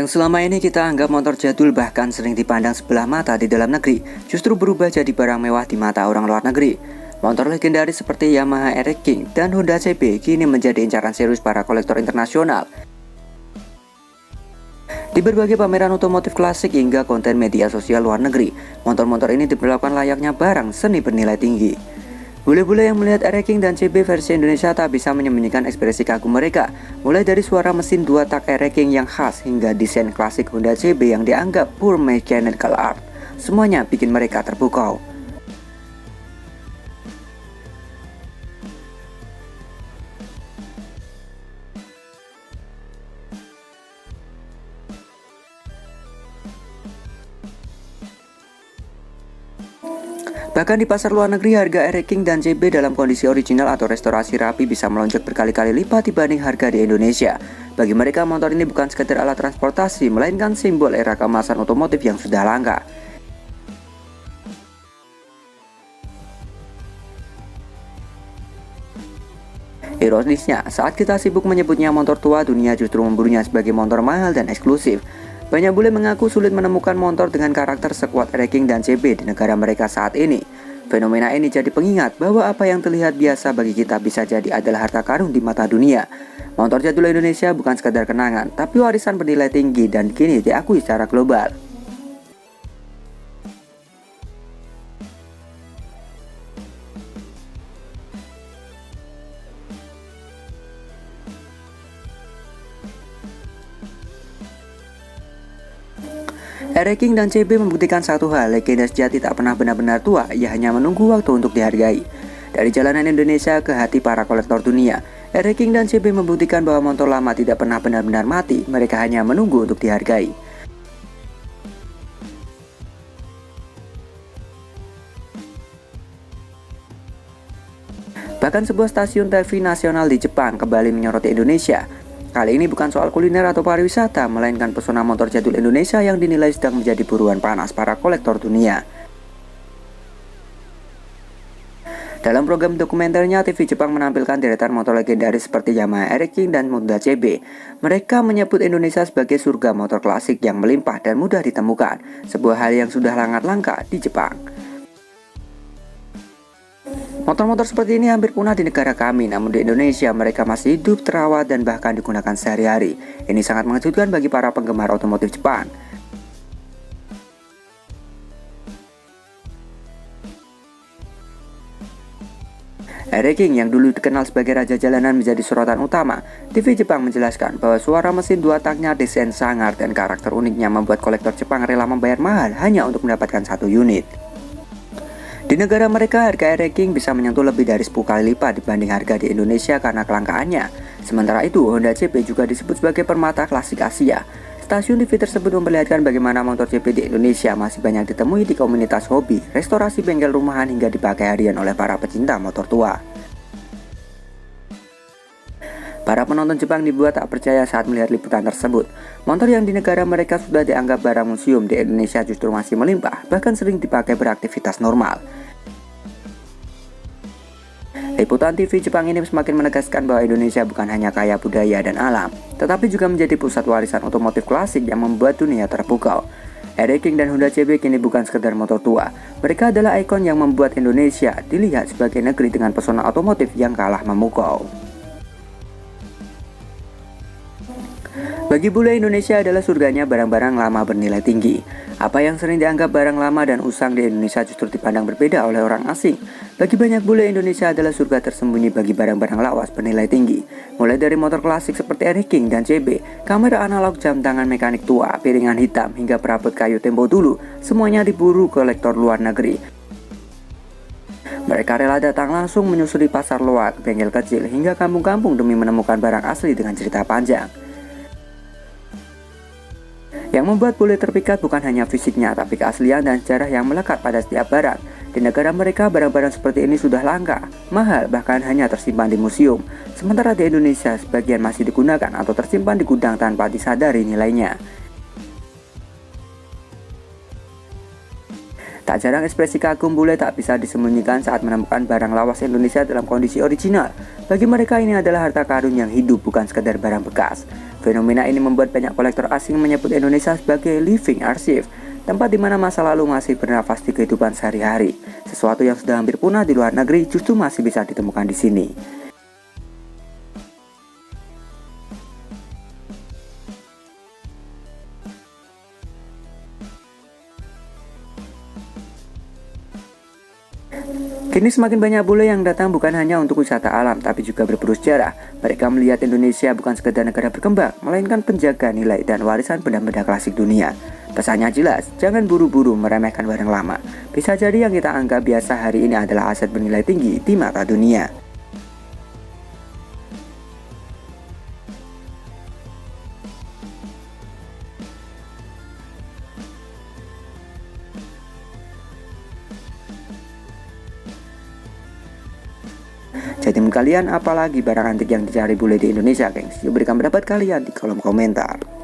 Yang selama ini kita anggap motor jadul bahkan sering dipandang sebelah mata di dalam negeri, justru berubah jadi barang mewah di mata orang luar negeri. Motor legendaris seperti Yamaha RX King dan Honda CB kini menjadi incaran serius para kolektor internasional. Di berbagai pameran otomotif klasik hingga konten media sosial luar negeri, motor-motor ini diperlakukan layaknya barang seni bernilai tinggi. Bule-bule yang melihat RX King dan CB versi Indonesia tak bisa menyembunyikan ekspresi kagum mereka, mulai dari suara mesin 2 tak RX King yang khas hingga desain klasik Honda CB yang dianggap pure mechanical art. Semuanya bikin mereka terpukau. Bahkan di pasar luar negeri, harga RX King dan CB dalam kondisi original atau restorasi rapi bisa melonjak berkali-kali lipat dibanding harga di Indonesia. Bagi mereka, motor ini bukan sekedar alat transportasi, melainkan simbol era keemasan otomotif yang sudah langka. Ironisnya, saat kita sibuk menyebutnya motor tua, dunia justru memburunya sebagai motor mahal dan eksklusif. Banyak bule mengaku sulit menemukan motor dengan karakter sekuat RX King dan CB di negara mereka saat ini. Fenomena ini jadi pengingat bahwa apa yang terlihat biasa bagi kita bisa jadi adalah harta karun di mata dunia. Motor jadul Indonesia bukan sekadar kenangan, tapi warisan bernilai tinggi dan kini diakui secara global. RX King dan CB membuktikan satu hal, legenda sejati tak pernah benar-benar tua, ia hanya menunggu waktu untuk dihargai. Dari jalanan Indonesia ke hati para kolektor dunia, RX King dan CB membuktikan bahwa motor lama tidak pernah benar-benar mati, mereka hanya menunggu untuk dihargai. Bahkan sebuah stasiun TV nasional di Jepang kembali menyoroti Indonesia. Kali ini bukan soal kuliner atau pariwisata, melainkan pesona motor jadul Indonesia yang dinilai sedang menjadi buruan panas para kolektor dunia. Dalam program dokumenternya, TV Jepang menampilkan deretan motor legendaris seperti Yamaha RX King dan Honda CB. Mereka menyebut Indonesia sebagai surga motor klasik yang melimpah dan mudah ditemukan, sebuah hal yang sudah sangat langka di Jepang. Motor-motor seperti ini hampir punah di negara kami, namun di Indonesia mereka masih hidup, terawat, dan bahkan digunakan sehari-hari. Ini sangat mengejutkan bagi para penggemar otomotif Jepang. RX King yang dulu dikenal sebagai raja jalanan menjadi sorotan utama. TV Jepang menjelaskan bahwa suara mesin 2 taknya, desain sangar, dan karakter uniknya membuat kolektor Jepang rela membayar mahal hanya untuk mendapatkan satu unit. Di negara mereka, harga RX King bisa menyentuh lebih dari 10 kali lipat dibanding harga di Indonesia karena kelangkaannya. Sementara itu, Honda CB juga disebut sebagai permata klasik Asia. Stasiun TV tersebut memperlihatkan bagaimana motor CB di Indonesia masih banyak ditemui di komunitas hobi, restorasi bengkel rumahan hingga dipakai harian oleh para pecinta motor tua. Para penonton Jepang dibuat tak percaya saat melihat liputan tersebut. Motor yang di negara mereka sudah dianggap barang museum, di Indonesia justru masih melimpah, bahkan sering dipakai beraktivitas normal. Liputan TV Jepang ini semakin menegaskan bahwa Indonesia bukan hanya kaya budaya dan alam, tetapi juga menjadi pusat warisan otomotif klasik yang membuat dunia terpukau. RX King dan Honda CB kini bukan sekedar motor tua, mereka adalah ikon yang membuat Indonesia dilihat sebagai negeri dengan pesona otomotif yang kalah memukau. Bagi bule, Indonesia adalah surganya barang-barang lama bernilai tinggi. Apa yang sering dianggap barang lama dan usang di Indonesia justru dipandang berbeda oleh orang asing. Bagi banyak bule, Indonesia adalah surga tersembunyi bagi barang-barang lawas bernilai tinggi. Mulai dari motor klasik seperti RX King dan CB, kamera analog, jam tangan mekanik tua, piringan hitam, hingga perabot kayu tempo dulu, semuanya diburu kolektor luar negeri. Mereka rela datang langsung menyusuri pasar loak, bengkel kecil, hingga kampung-kampung demi menemukan barang asli dengan cerita panjang. Yang membuat bule terpikat bukan hanya fisiknya, tapi keaslian dan sejarah yang melekat pada setiap barang. Di negara mereka, barang-barang seperti ini sudah langka, mahal, bahkan hanya tersimpan di museum. Sementara di Indonesia, sebagian masih digunakan atau tersimpan di gudang tanpa disadari nilainya. Tak jarang ekspresi kagum bule tak bisa disembunyikan saat menemukan barang lawas Indonesia dalam kondisi original. Bagi mereka ini adalah harta karun yang hidup, bukan sekedar barang bekas. Fenomena ini membuat banyak kolektor asing menyebut Indonesia sebagai living archive, tempat di mana masa lalu masih bernafas di kehidupan sehari-hari. Sesuatu yang sudah hampir punah di luar negeri justru masih bisa ditemukan di sini. Kini semakin banyak bule yang datang bukan hanya untuk wisata alam, tapi juga berburu sejarah. Mereka melihat Indonesia bukan sekedar negara berkembang, melainkan penjaga nilai dan warisan benda-benda klasik dunia. Pesannya jelas, jangan buru-buru meremehkan barang lama. Bisa jadi yang kita anggap biasa hari ini adalah aset bernilai tinggi di mata dunia. Jadi menurut kalian apalagi barang antik yang dicari bule di Indonesia, gengs? Yuk berikan pendapat kalian di kolom komentar.